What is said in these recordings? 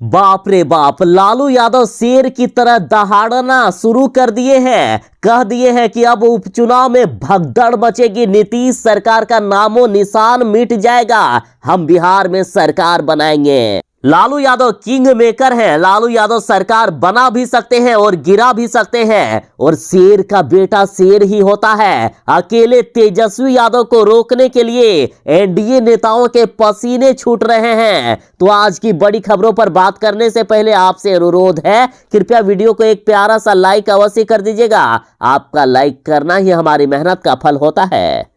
बाप रे बाप, लालू यादव शेर की तरह दहाड़ना शुरू कर दिए हैं। कह दिए हैं कि अब उपचुनाव में भगदड़ मचेगी, नीतीश सरकार का नामो निशान मिट जाएगा, हम बिहार में सरकार बनाएंगे। लालू यादव किंग मेकर है। लालू यादव सरकार बना भी सकते हैं और गिरा भी सकते हैं, और शेर का बेटा शेर ही होता है। अकेले तेजस्वी यादव को रोकने के लिए एनडीए नेताओं के पसीने छूट रहे हैं। तो आज की बड़ी खबरों पर बात करने से पहले आपसे अनुरोध है, कृपया वीडियो को एक प्यारा सा लाइक अवश्य कर दीजिएगा। आपका लाइक करना ही हमारी मेहनत का फल होता है।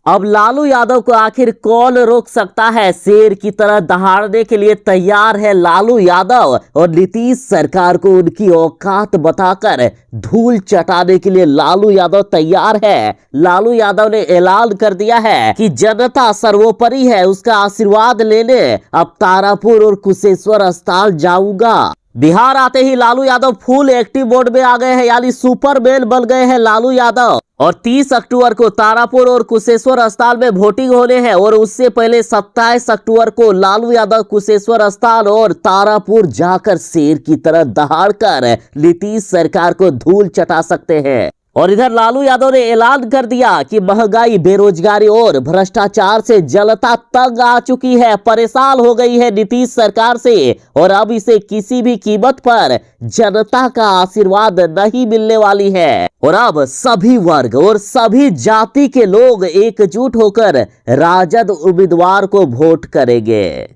अब लालू यादव को आखिर कौन रोक सकता है? शेर की तरह दहाड़ने के लिए तैयार है लालू यादव, और नीतीश सरकार को उनकी औकात बताकर धूल चटाने के लिए लालू यादव तैयार है। लालू यादव ने ऐलान कर दिया है कि जनता सर्वोपरि है, उसका आशीर्वाद लेने अब तारापुर और कुशेश्वर अस्पताल जाऊंगा। बिहार आते ही Lalu Yadav full active mode में आ गए हैं, यानी सुपरमैन बन गए हैं लालू यादव। और 30 अक्टूबर को तारापुर और कुशेश्वर अस्पताल में वोटिंग होने हैं, और उससे पहले 27 अक्टूबर को लालू यादव कुशेश्वर अस्पताल और तारापुर जाकर शेर की तरह दहाड़कर नीतीश सरकार को धूल चटा सकते हैं। और इधर लालू यादव ने ऐलान कर दिया कि महंगाई, बेरोजगारी और भ्रष्टाचार से जनता तंग आ चुकी है, परेशान हो गई है नीतीश सरकार से, और अब इसे किसी भी कीमत पर जनता का आशीर्वाद नहीं मिलने वाली है। और अब सभी वर्ग और सभी जाति के लोग एकजुट होकर राजद उम्मीदवार को वोट करेंगे।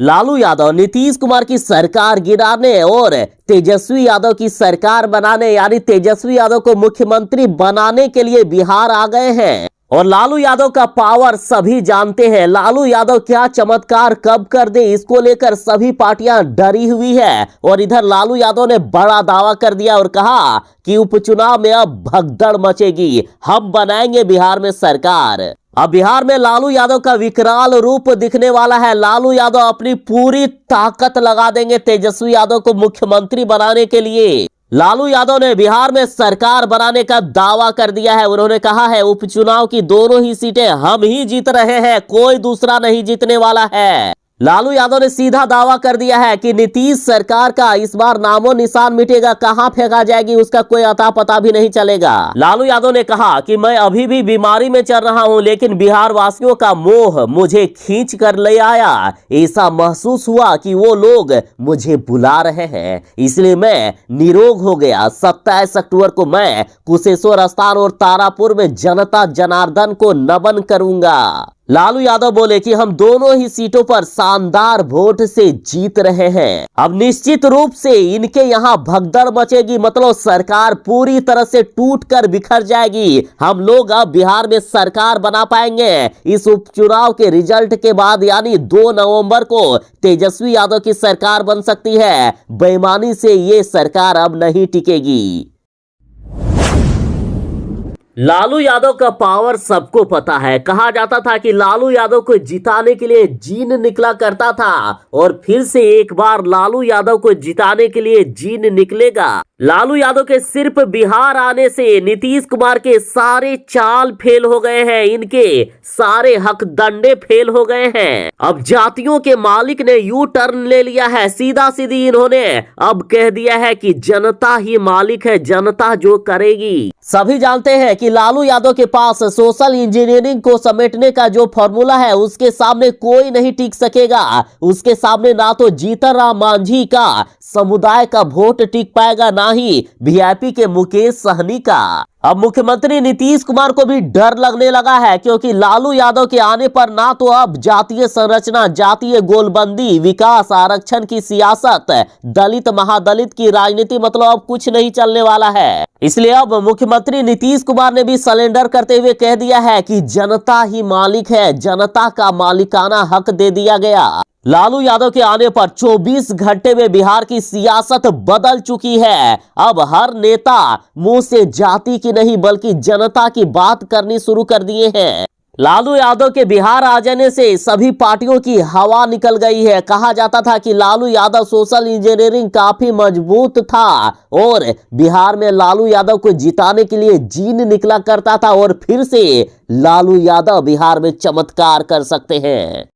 लालू यादव नीतीश कुमार की सरकार गिराने और तेजस्वी यादव की सरकार बनाने, यानी तेजस्वी यादव को मुख्यमंत्री बनाने के लिए बिहार आ गए हैं। और लालू यादव का पावर सभी जानते हैं। लालू यादव क्या चमत्कार कब कर दे, इसको लेकर सभी पार्टियां डरी हुई है। और इधर लालू यादव ने बड़ा दावा कर दिया और कहा कि उपचुनाव में अब भगदड़ मचेगी, हम बनाएंगे बिहार में सरकार। अब बिहार में लालू यादव का विकराल रूप दिखने वाला है। लालू यादव अपनी पूरी ताकत लगा देंगे तेजस्वी यादव को मुख्यमंत्री बनाने के लिए। लालू यादव ने बिहार में सरकार बनाने का दावा कर दिया है। उन्होंने कहा है उपचुनाव की दोनों ही सीटें हम ही जीत रहे हैं, कोई दूसरा नहीं जीतने वाला है। लालू यादव ने सीधा दावा कर दिया है कि नीतीश सरकार का इस बार नामो निशान मिटेगा, कहां फेंका जाएगी उसका कोई अता पता भी नहीं चलेगा। लालू यादव ने कहा कि मैं अभी भी बीमारी में चल रहा हूं, लेकिन बिहार वासियों का मोह मुझे खींच कर ले आया। ऐसा महसूस हुआ कि वो लोग मुझे बुला रहे हैं, इसलिए मैं निरोग हो गया। 27 अक्टूबर को मैं कुशेश्वर अस्पताल और तारापुर में जनता जनार्दन को नमन करूंगा। लालू यादव बोले कि हम दोनों ही सीटों पर शानदार वोट से जीत रहे हैं। अब निश्चित रूप से इनके यहाँ भगदड़ मचेगी, मतलब सरकार पूरी तरह से टूटकर बिखर जाएगी। हम लोग अब बिहार में सरकार बना पाएंगे। इस उपचुनाव के रिजल्ट के बाद, यानी 2 नवंबर को तेजस्वी यादव की सरकार बन सकती है। बेईमानी से ये सरकार अब नहीं टिकेगी। लालू यादव का पावर सबको पता है। कहा जाता था कि लालू यादव को जिताने के लिए जीन निकला करता था, और फिर से एक बार लालू यादव को जिताने के लिए जीन निकलेगा। लालू यादव के सिर्फ बिहार आने से नीतीश कुमार के सारे चाल फेल हो गए हैं, इनके सारे हकदंडे फेल हो गए हैं। अब जातियों के मालिक ने यू टर्न ले लिया है। सीधा सीधी इन्होंने अब कह दिया है कि जनता ही मालिक है, जनता जो करेगी। सभी जानते हैं कि लालू यादव के पास सोशल इंजीनियरिंग को समेटने का जो फॉर्मूला है, उसके सामने कोई नहीं टिक सकेगा। उसके सामने ना तो जीतन राम मांझी का समुदाय का वोट टिक पाएगा, ना ही वीआईपी के मुकेश सहनी का। अब मुख्यमंत्री नीतीश कुमार को भी डर लगने लगा है, क्योंकि लालू यादव के आने पर ना तो अब जातीय संरचना, जातीय गोलबंदी, विकास, आरक्षण की सियासत, दलित महादलित की राजनीति, मतलब अब कुछ नहीं चलने वाला है। इसलिए अब मुख्यमंत्री नीतीश कुमार ने भी सरेंडर करते हुए कह दिया है कि जनता ही मालिक है, जनता का मालिकाना हक दे दिया गया। लालू यादव के आने पर 24 घंटे में बिहार की सियासत बदल चुकी है। अब हर नेता मुंह से जाति की नहीं बल्कि जनता की बात करनी शुरू कर दिए हैं। लालू यादव के बिहार आ जाने से सभी पार्टियों की हवा निकल गई है। कहा जाता था कि लालू यादव सोशल इंजीनियरिंग काफी मजबूत था, और बिहार में लालू यादव को जिताने के लिए जीन निकला करता था, और फिर से लालू यादव बिहार में चमत्कार कर सकते हैं।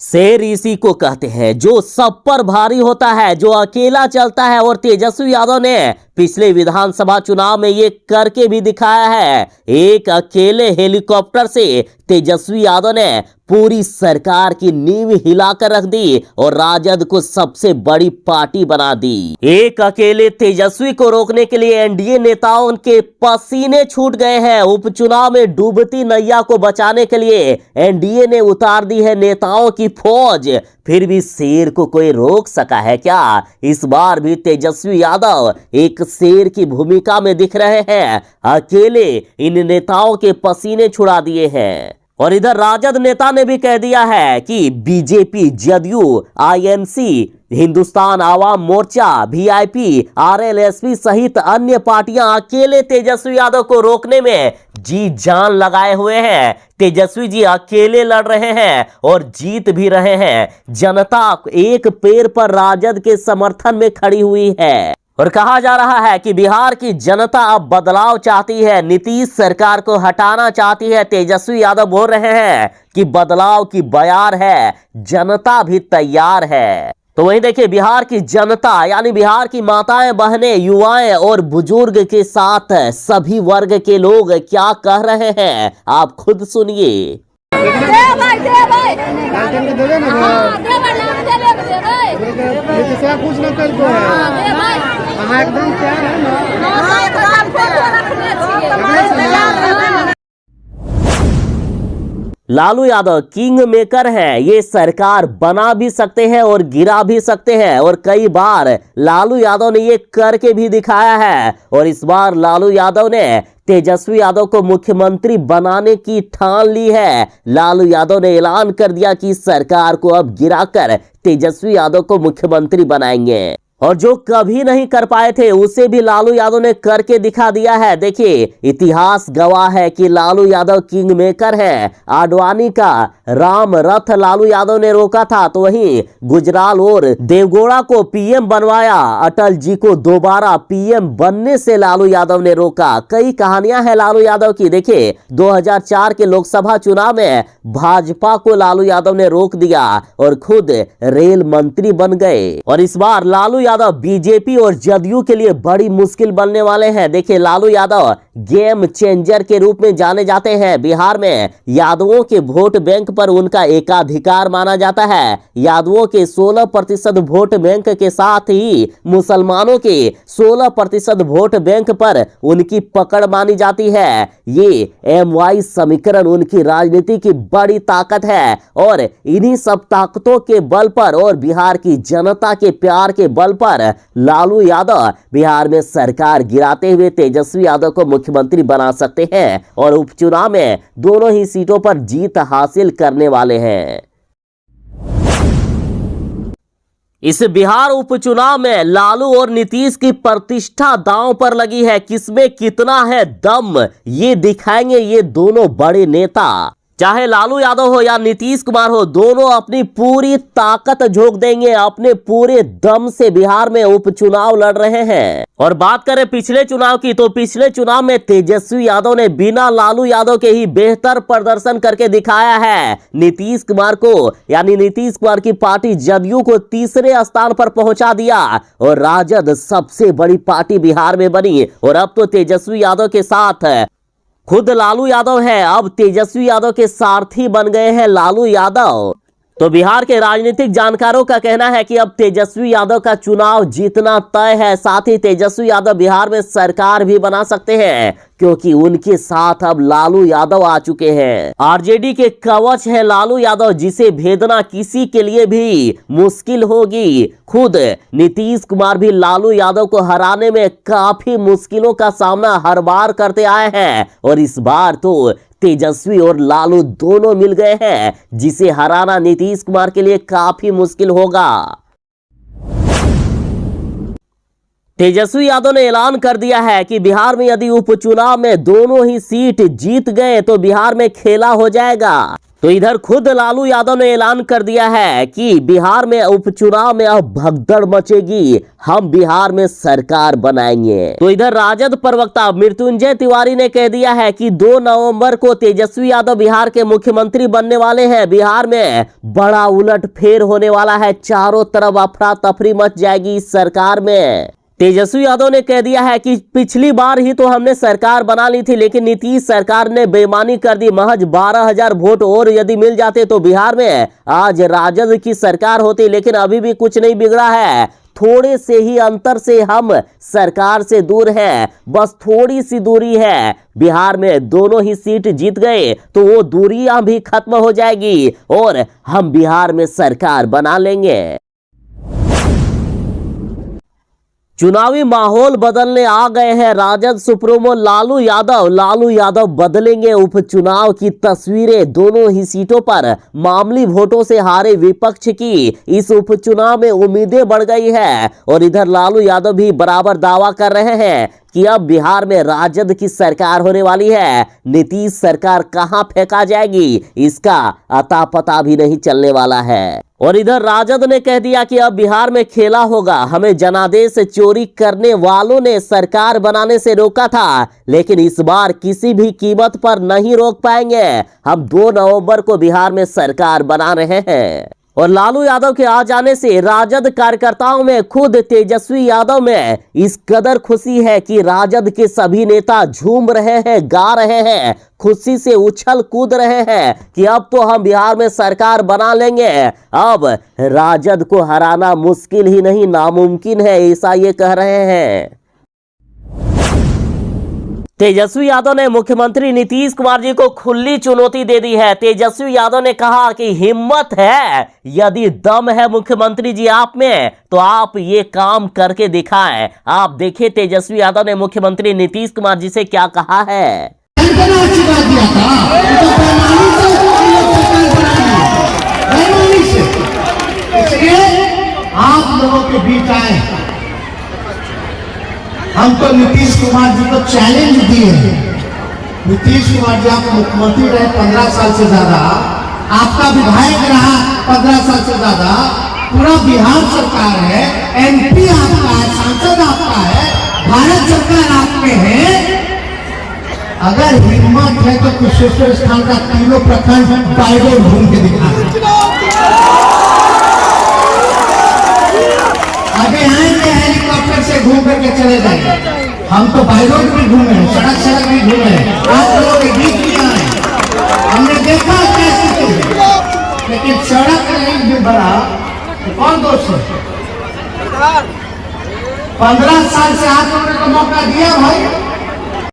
शेर इसी को कहते हैं जो सब पर भारी होता है, जो अकेला चलता है। और तेजस्वी यादव ने पिछले विधानसभा चुनाव में ये करके भी दिखाया है। एक अकेले हेलीकॉप्टर से तेजस्वी यादव ने पूरी सरकार की नींव हिलाकर रख दी और राजद को सबसे बड़ी पार्टी बना दी। एक अकेले तेजस्वी को रोकने के लिए एनडीए नेताओं के पसीने छूट गए हैं। उपचुनाव में डूबती नैया को बचाने के लिए एनडीए ने उतार दी है नेताओं की फौज। फिर भी शेर को कोई रोक सका है क्या? इस बार भी तेजस्वी यादव एक शेर की भूमिका में दिख रहे हैं। अकेले इन नेताओं के पसीने छुड़ा दिए हैं। और इधर राजद नेता ने भी कह दिया है कि BJP, JDU, INC, Hindustan Awam Morcha, VIP, RLSP सहित अन्य पार्टियां अकेले तेजस्वी यादव को रोकने में जी जान लगाए हुए हैं। तेजस्वी जी अकेले लड़ रहे हैं और जीत भी रहे हैं। जनता एक पैर पर राजद के समर्थन में खड़ी हुई है। और कहा जा रहा है कि बिहार की जनता अब बदलाव चाहती है, नीतीश सरकार को हटाना चाहती है। तेजस्वी यादव बोल रहे हैं कि बदलाव की बयार है, जनता भी तैयार है। तो वहीं देखिए बिहार की जनता यानी बिहार की माताएं, बहनें, युवाएं और बुजुर्ग के साथ सभी वर्ग के लोग क्या कह रहे हैं, आप खुद सुनिए। दे भाई दे भाई लालटेन के देवे ना हां दे भाई दे भाई ये से कुछ न कर को है हां दे भाई हां एकदम तैयार है ना हां एकदम फोटो रखने छिए। लालू यादव किंग मेकर हैं। ये सरकार बना भी सकते हैं और गिरा भी सकते हैं। और कई बार लालू यादव ने ये करके भी दिखाया है। और इस बार लालू यादव ने तेजस्वी यादव को मुख्यमंत्री बनाने की ठान ली है। लालू यादव ने ऐलान कर दिया कि सरकार को अब गिराकर तेजस्वी यादव को मुख्यमंत्री बनाएंगे। और जो कभी नहीं कर पाए थे उसे भी लालू यादव ने करके दिखा दिया है। देखिए इतिहास गवाह है कि लालू यादव किंग मेकर है। आडवाणी का राम रथ लालू यादव ने रोका था, तो वहीं गुजराल और देवगौड़ा को पीएम बनवाया। अटल जी को दोबारा पीएम बनने से लालू यादव ने रोका। कई कहानियां हैं लालू यादव की। देखिए 2004 के लोकसभा चुनाव में भाजपा को लालू यादव ने रोक दिया और खुद रेल मंत्री बन गए। और इस बार लालू यादव बीजेपी और जदयू के लिए बड़ी मुश्किल बनने वाले हैं। देखिए लालू यादव गेम चेंजर के रूप में जाने जाते हैं। बिहार में यादवों के वोट बैंक पर उनका एकाधिकार माना जाता है। यादवों के 16% वोट बैंक के साथ ही मुसलमानों के 16% वोट बैंक पर उनकी पकड़ मानी जाती है। ये एमवाई समीकरण उनकी राजनीति की बड़ी ताकत है। और इन्हीं सब ताकतों के बल पर और बिहार की जनता के प्यार के बल पर लालू यादव बिहार में सरकार गिराते हुए तेजस्वी यादव को मुख्यमंत्री बना सकते हैं और उपचुनाव में दोनों ही सीटों पर जीत हासिल करने वाले हैं। इस बिहार उपचुनाव में लालू और नीतीश की प्रतिष्ठा दांव पर लगी है। किसमें कितना है दम ये दिखाएंगे ये दोनों बड़े नेता। चाहे लालू यादव हो या नीतीश कुमार हो, दोनों अपनी पूरी ताकत झोंक देंगे। अपने पूरे दम से बिहार में उपचुनाव लड़ रहे हैं। और बात करें पिछले चुनाव की, तो पिछले चुनाव में तेजस्वी यादव ने बिना लालू यादव के ही बेहतर प्रदर्शन करके दिखाया है। नीतीश कुमार को यानी नीतीश कुमार की पार्टी जदयू को तीसरे स्थान पर पहुंचा दिया और राजद सबसे बड़ी पार्टी बिहार में बनी। और अब तो तेजस्वी यादव के साथ खुद लालू यादव है। अब तेजस्वी यादव के सारथी बन गए हैं लालू यादव। तो बिहार के राजनीतिक जानकारों का कहना है कि अब तेजस्वी यादव का चुनाव जीतना तय है। साथ ही तेजस्वी यादव बिहार में सरकार भी बना सकते हैं क्योंकि उनके साथ अब लालू यादव आ चुके हैं। आरजेडी के कवच है लालू यादव, जिसे भेदना किसी के लिए भी मुश्किल होगी। खुद नीतीश कुमार भी लालू यादव को हराने में काफी मुश्किलों का सामना हर बार करते आए हैं। और इस बार तो तेजस्वी और लालू दोनों मिल गए हैं, जिसे हराना नीतीश कुमार के लिए काफी मुश्किल होगा। तेजस्वी यादव ने ऐलान कर दिया है कि बिहार में यदि उपचुनाव में दोनों ही सीट जीत गए तो बिहार में खेला हो जाएगा। तो इधर खुद लालू यादव ने ऐलान कर दिया है कि बिहार में उपचुनाव में अब भगदड़ मचेगी, हम बिहार में सरकार बनाएंगे। तो इधर राजद प्रवक्ता मृत्युंजय तिवारी ने कह दिया है कि 2 नवंबर को तेजस्वी यादव बिहार के मुख्यमंत्री बनने वाले हैं। बिहार में बड़ा उलटफेर होने वाला है, चारों तरफ अफरा तफरी मच जाएगी इस सरकार में। तेजस्वी यादव ने कह दिया है कि पिछली बार ही तो हमने सरकार बना ली थी, लेकिन नीतीश सरकार ने बेईमानी कर दी। महज 12,000 वोट और यदि मिल जाते तो बिहार में आज राजद की सरकार होती, लेकिन अभी भी कुछ नहीं बिगड़ा है। थोड़े से ही अंतर से हम सरकार से दूर हैं, बस थोड़ी सी दूरी है। बिहार में दोनों ही सीट जीत गए तो वो दूरियां भी खत्म हो जाएगी और हम बिहार में सरकार बना लेंगे। चुनावी माहौल बदलने आ गए हैं राजद सुप्रीमो लालू यादव बदलेंगे उपचुनाव की तस्वीरें। दोनों ही सीटों पर मामूली वोटों से हारे विपक्ष की इस उपचुनाव में उम्मीदें बढ़ गई है और इधर लालू यादव भी बराबर दावा कर रहे हैं कि अब बिहार में राजद की सरकार होने वाली है। नीतीश सरकार कहां फेंका जाएगी इसका अता पता भी नहीं चलने वाला है। और इधर राजद ने कह दिया कि अब बिहार में खेला होगा, हमें जनादेश चोरी करने वालों ने सरकार बनाने से रोका था, लेकिन इस बार किसी भी कीमत पर नहीं रोक पाएंगे। हम 2 नवंबर को बिहार में सरकार बना रहे हैं। और लालू यादव के आ जाने से राजद कार्यकर्ताओं में, खुद तेजस्वी यादव में इस कदर खुशी है कि राजद के सभी नेता झूम रहे हैं, गा रहे हैं, खुशी से उछल कूद रहे हैं कि अब तो हम बिहार में सरकार बना लेंगे। अब राजद को हराना मुश्किल ही नहीं नामुमकिन है, ऐसा ये कह रहे हैं। तेजस्वी यादव ने मुख्यमंत्री नीतीश कुमार जी को खुली चुनौती दे दी है। तेजस्वी यादव ने कहा कि हिम्मत है, यदि दम है मुख्यमंत्री जी आप में तो आप ये काम करके दिखाएं। आप देखिए तेजस्वी यादव ने मुख्यमंत्री नीतीश कुमार जी से क्या कहा है। आप लोगों के बीच आए, हम तो नीतीश कुमार जी को चैलेंज दिए हैं। नीतीश कुमार जी आप मुख्यमंत्री रहे 15 साल से ज्यादा, आपका विधायक रहा 15 साल से ज्यादा, पूरा बिहार सरकार है, एमपी आपका है, सांसद आपका है, भारत सरकार आपके है। अगर हिम्मत है तो कुशेश्वर स्थान का 3 प्रखंड बाइडोर घूम के दिखा। आगे आएंगे हेलीकॉप्टर से घूम करके चले जाएंगे। हम तो बाई रोड भी घूमे, सड़क भी घूमे, आप लोगों के बीच भी आए, हमने देखा कैसे, लेकिन सड़क नहीं भी बड़ा तो कौन दोष है? 15 साल से आप लोगों ने तो मौका दिया भाई,